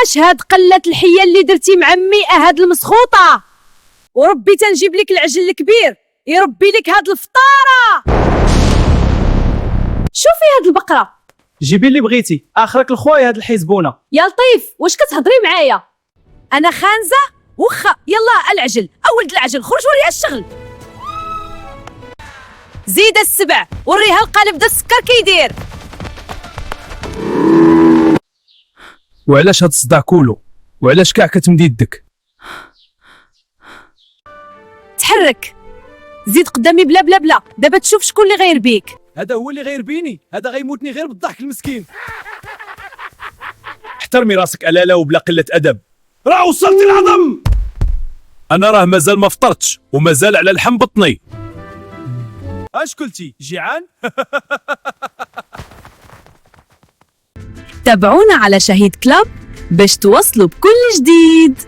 اش هاد قلة الحية اللي درتي مع مي هاد المسخوطة؟ وربي تنجيب لك العجل الكبير يربي لك هاد الفطارة. شوفي هاد البقرة. جيبي اللي بغيتي، اخرك الخويا هاد الحزبونه. يا لطيف واش كتهضري معايا؟ انا خانزة وخا. يلا العجل اولد العجل، خرج وريها الشغل. زيد السبع وريها القالب دا السكر كيدير. وعلاش هاد الصداع كولو؟ وعلاش كاع كتمدي يدك؟ تحرك زيد قدامي بلا بلا بلا، دابا تشوف شكون اللي غير بيك. هذا هو اللي غيربيني، هذا غيموتني غير بالضحك المسكين. احترمي راسك الالا وبلا قله ادب، راه وصلت العظم. انا راه مازال ما فطرتش ومازال على لحم بطني. اش قلتي جيعان؟ تابعونا على شهيد كلاب باش توصلوا بكل جديد.